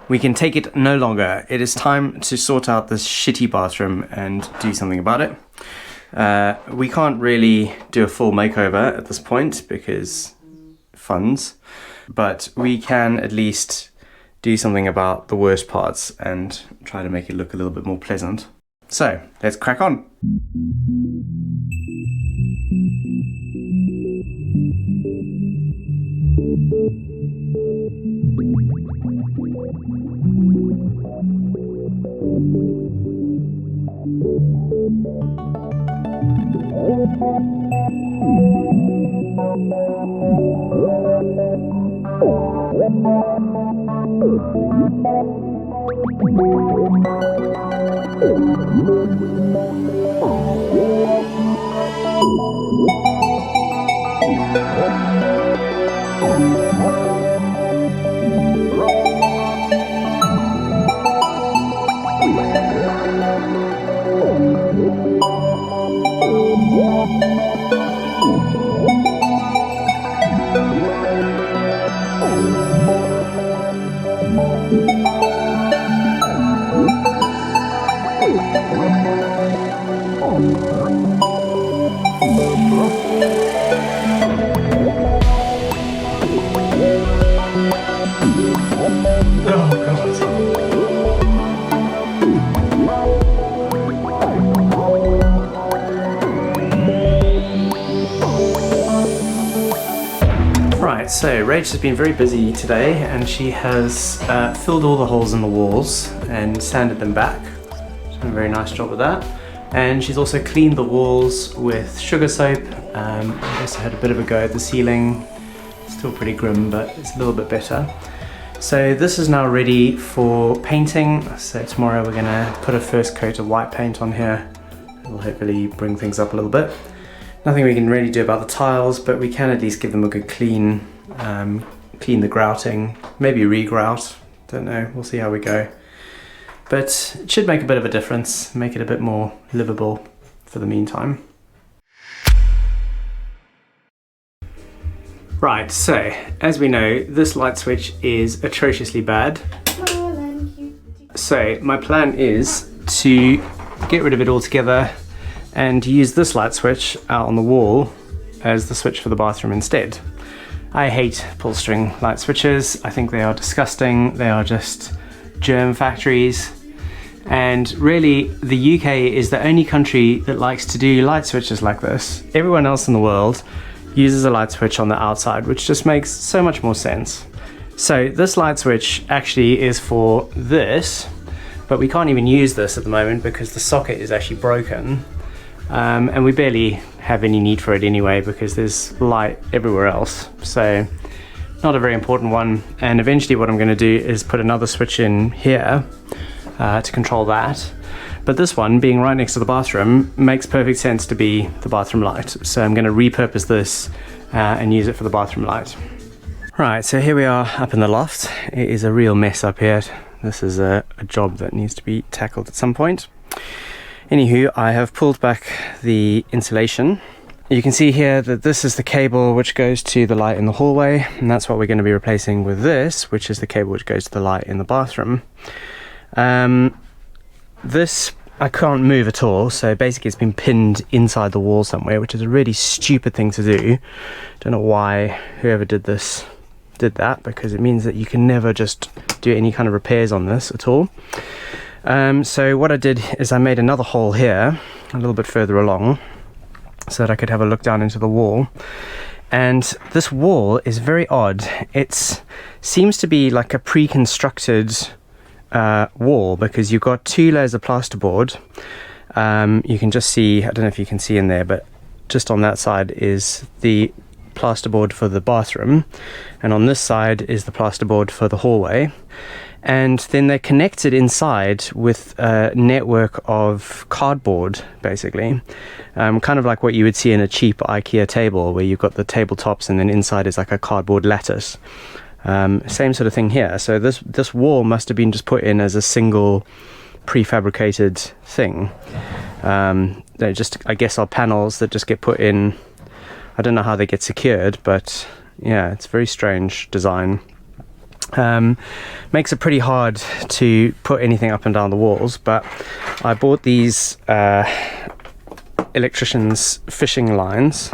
We can take it no longer. It is time to sort out this shitty bathroom and do something about it. We can't really do a full makeover at this point because funds, but we can at least do something about the worst parts and try to make it look a little bit more pleasant. So let's crack on. Right, so Rach has been very busy today and she has filled all the holes in the walls and sanded them back. She's done a very nice job of that. And she's also cleaned the walls with sugar soap. I also had a bit of a go at the ceiling. Still pretty grim, but it's a little bit better. So this is now ready for painting. So tomorrow we're gonna put a first coat of white paint on here. It'll hopefully bring things up a little bit. Nothing we can really do about the tiles, but we can at least give them a good clean, clean the grouting, maybe re-grout, don't know, we'll see how we go. But it should make a bit of a difference, make it a bit more livable for the meantime. Right, so as we know, this light switch is atrociously bad. So my plan is to get rid of it altogether and use this light switch out on the wall as the switch for the bathroom instead. I hate pull string light switches. I think they are disgusting. They are just germ factories. And really, the UK is the only country that likes to do light switches like this. Everyone else in the world uses a light switch on the outside, which just makes so much more sense. So this light switch actually is for this, but we can't even use this at the moment because the socket is actually broken. And we barely have any need for it anyway because there's light everywhere else. So not a very important one. And eventually what I'm going to do is put another switch in here to control that. But this one, being right next to the bathroom, makes perfect sense to be the bathroom light. So I'm going to repurpose this and use it for the bathroom light. Right, so here we are up in the loft. It is a real mess up here. This is a job that needs to be tackled at some point. Anywho, I have pulled back the insulation. You can see here that this is the cable which goes to the light in the hallway, and that's what we're going to be replacing with this, which is the cable which goes to the light in the bathroom. This I can't move at all, so basically it's been pinned inside the wall somewhere, which is a really stupid thing to do. Don't know why whoever did this did that, because it means that you can never just do any kind of repairs on this at all. So what I did is I made another hole here, a little bit further along, so that I could have a look down into the wall. And this wall is very odd. It seems to be like a pre-constructed wall, because you've got two layers of plasterboard. You can just see, I don't know if you can see in there, but just on that side is the plasterboard for the bathroom, and on this side is the plasterboard for the hallway. And then they're connected inside with a network of cardboard, basically. Kind of like what you would see in a cheap IKEA table, where you've got the tabletops and then inside is like a cardboard lattice. Same sort of thing here. So this wall must have been just put in as a single prefabricated thing. They're just, I guess, are panels that just get put in. I don't know how they get secured, but yeah, it's a very strange design. Makes it pretty hard to put anything up and down the walls, but I bought these electrician's fishing lines,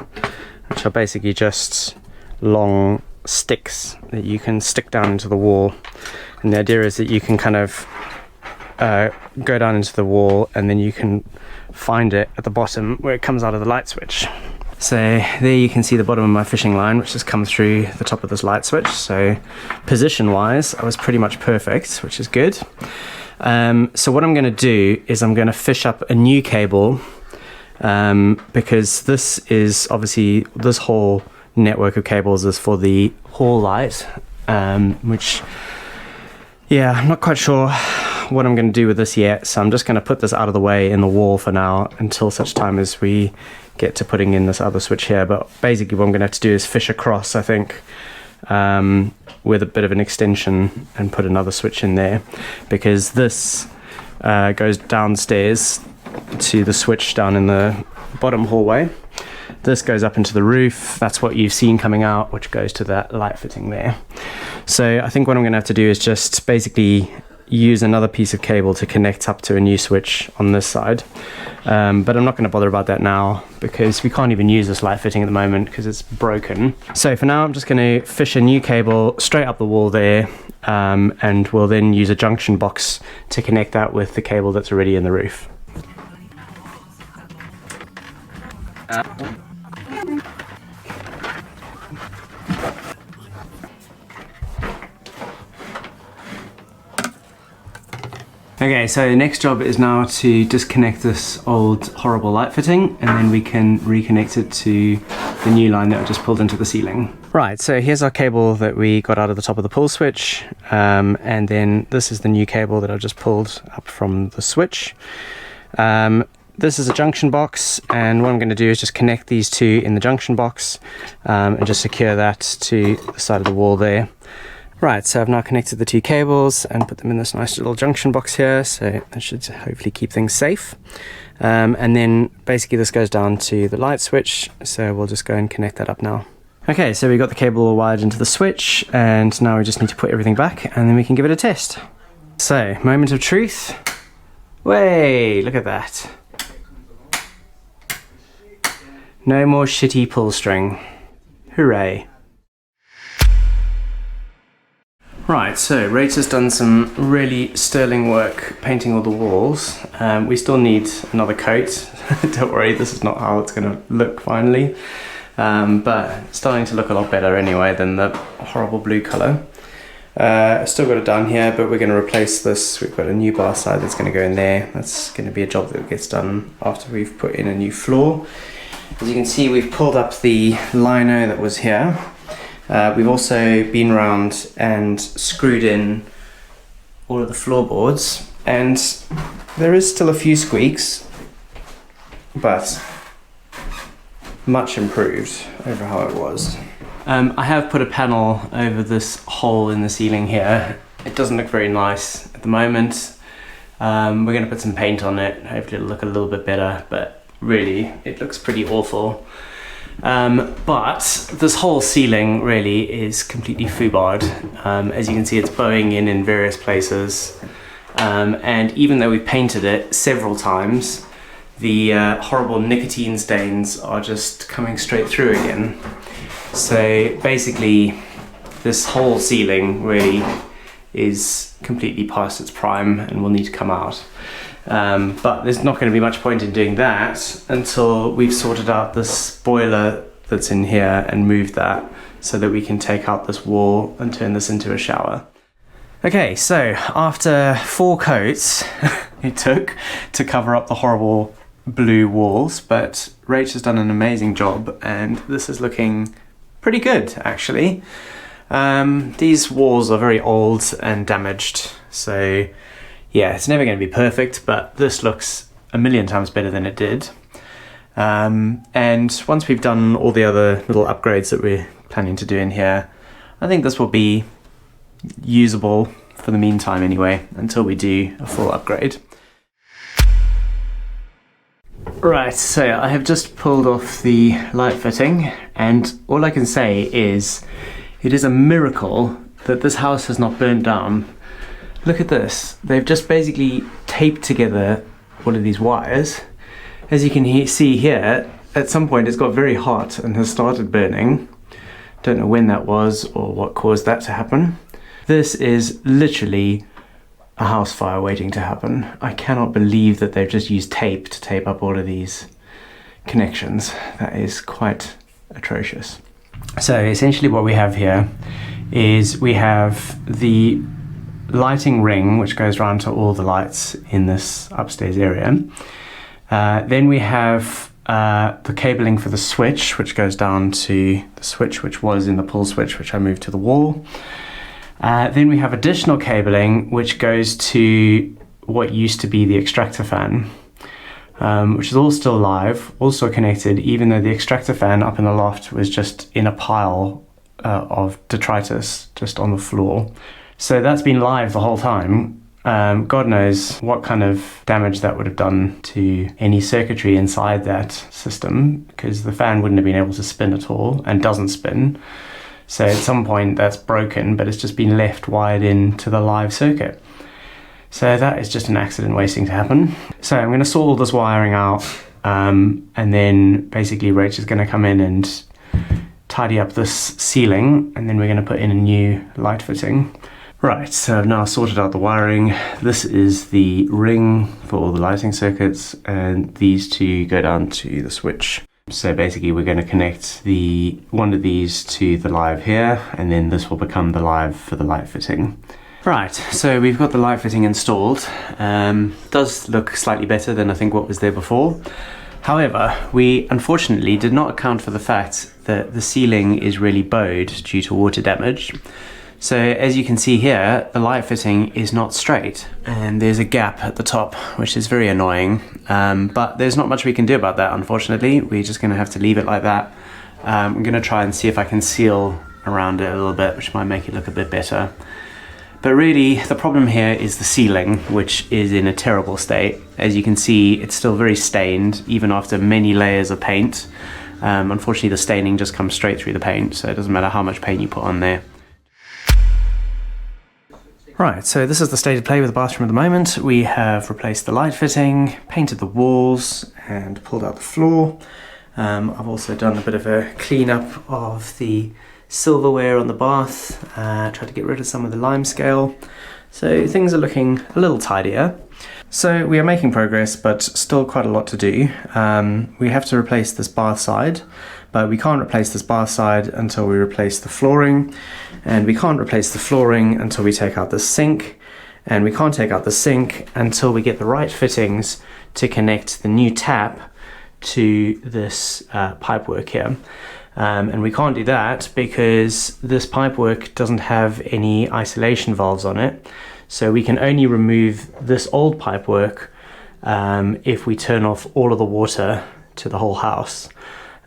which are basically just long sticks that you can stick down into the wall, and the idea is that you can kind of go down into the wall and then you can find it at the bottom where it comes out of the light switch. So there you can see the bottom of my fishing line, which has come through the top of this light switch. So position wise I was pretty much perfect, which is good. So what I'm going to do is I'm going to fish up a new cable, because this is obviously, this whole network of cables is for the hall light, which, yeah, I'm not quite sure what I'm going to do with this yet, so I'm just going to put this out of the way in the wall for now until such time as we get to putting in this other switch here. But basically what I'm going to have to do is fish across, I think, with a bit of an extension and put another switch in there, because this goes downstairs to the switch down in the bottom hallway. This goes up into the roof. That's what you've seen coming out, which goes to that light fitting there. So I think what I'm going to have to do is just basically use another piece of cable to connect up to a new switch on this side, but I'm not going to bother about that now because we can't even use this light fitting at the moment because it's broken. So for now I'm just going to fish a new cable straight up the wall there, and we'll then use a junction box to connect that with the cable that's already in the roof. Okay, so the next job is now to disconnect this old horrible light fitting, and then we can reconnect it to the new line that I just pulled into the ceiling. Right, so here's our cable that we got out of the top of the pull switch, and then this is the new cable that I just pulled up from the switch. This is a junction box, and what I'm going to do is just connect these two in the junction box, and just secure that to the side of the wall there. Right, so I've now connected the two cables and put them in this nice little junction box here, so that should hopefully keep things safe. And then basically this goes down to the light switch, so we'll just go and connect that up now. Okay, so we got the cable all wired into the switch, and now we just need to put everything back, and then we can give it a test. So, moment of truth. Way, look at that. No more shitty pull string. Hooray. Right, so Rach has done some really sterling work painting all the walls. We still need another coat. Don't worry, this is not how it's going to look finally. But it's starting to look a lot better anyway than the horrible blue colour. Still got it down here, but we're going to replace this. We've got a new bar side that's going to go in there. That's going to be a job that gets done after we've put in a new floor. As you can see, we've pulled up the lino that was here. We've also been around and screwed in all of the floorboards, and there is still a few squeaks, but much improved over how it was. I have put a panel over this hole in the ceiling here. It doesn't look very nice at the moment. We're going to put some paint on it. Hopefully it'll look a little bit better, but really it looks pretty awful. But this whole ceiling really is completely foobarred. As you can see, it's bowing in various places, and even though we've painted it several times, the horrible nicotine stains are just coming straight through again. So basically this whole ceiling really is completely past its prime and will need to come out. But there's not going to be much point in doing that until we've sorted out this boiler that's in here and moved that so that we can take out this wall and turn this into a shower. Okay, so after 4 coats it took to cover up the horrible blue walls, but Rach has done an amazing job and this is looking pretty good actually. These walls are very old and damaged, so yeah, it's never going to be perfect, but this looks a million times better than it did. And once we've done all the other little upgrades that we're planning to do in here, I think this will be usable for the meantime anyway, until we do a full upgrade. Right, so I have just pulled off the light fitting, and all I can say is it is a miracle that this house has not burnt down. Look at this. They've just basically taped together all of these wires. As you can see here, at some point it's got very hot and has started burning. Don't know when that was or what caused that to happen. This is literally a house fire waiting to happen. I cannot believe that they've just used tape to tape up all of these connections. That is quite atrocious. So essentially what we have here is we have the lighting ring which goes around to all the lights in this upstairs area. Then we have the cabling for the switch, which goes down to the switch which was in the pull switch, which I moved to the wall. Then we have additional cabling which goes to what used to be the extractor fan, which is all still live, also connected, even though the extractor fan up in the loft was just in a pile of detritus just on the floor. So that's been live the whole time. God knows what kind of damage that would have done to any circuitry inside that system, because the fan wouldn't have been able to spin at all and doesn't spin. So at some point that's broken, but it's just been left wired into the live circuit. So that is just an accident waiting to happen. So I'm going to sort all this wiring out, and then basically Rach is going to come in and tidy up this ceiling, and then we're going to put in a new light fitting. Right, so I've now sorted out the wiring. This is the ring for all the lighting circuits, and these two go down to the switch. So basically we're going to connect one of these to the live here, and then this will become the live for the light fitting. Right, so we've got the light fitting installed. Does look slightly better than I think what was there before. However, we unfortunately did not account for the fact that the ceiling is really bowed due to water damage. So as you can see here, the light fitting is not straight, and there's a gap at the top, which is very annoying. But there's not much we can do about that, unfortunately. We're just going to have to leave it like that. I'm going to try and see if I can seal around it a little bit, which might make it look a bit better. But really, the problem here is the ceiling, which is in a terrible state. As you can see, it's still very stained, even after many layers of paint. Unfortunately, the staining just comes straight through the paint, so it doesn't matter how much paint you put on there. Right, so this is the state of play with the bathroom at the moment. We have replaced the light fitting, painted the walls, and pulled out the floor. I've also done a bit of a clean-up of the silverware on the bath, tried to get rid of some of the lime scale. So things are looking a little tidier. So we are making progress, but still quite a lot to do. We have to replace this bath side, but we can't replace this bath side until we replace the flooring, and we can't replace the flooring until we take out the sink, and we can't take out the sink until we get the right fittings to connect the new tap to this pipework here. And we can't do that because this pipework doesn't have any isolation valves on it. So we can only remove this old pipework if we turn off all of the water to the whole house.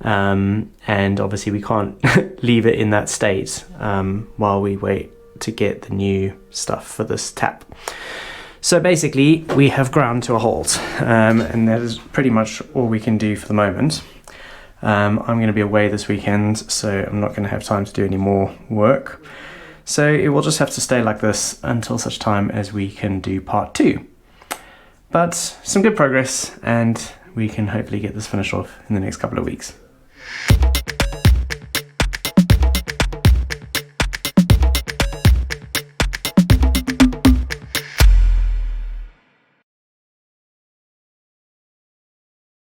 And obviously we can't leave it in that state while we wait to get the new stuff for this tap. So basically we have ground to a halt, and that is pretty much all we can do for the moment. I'm going to be away this weekend, so I'm not going to have time to do any more work. So it will just have to stay like this until such time as we can do part 2. But some good progress, and we can hopefully get this finished off in the next couple of weeks.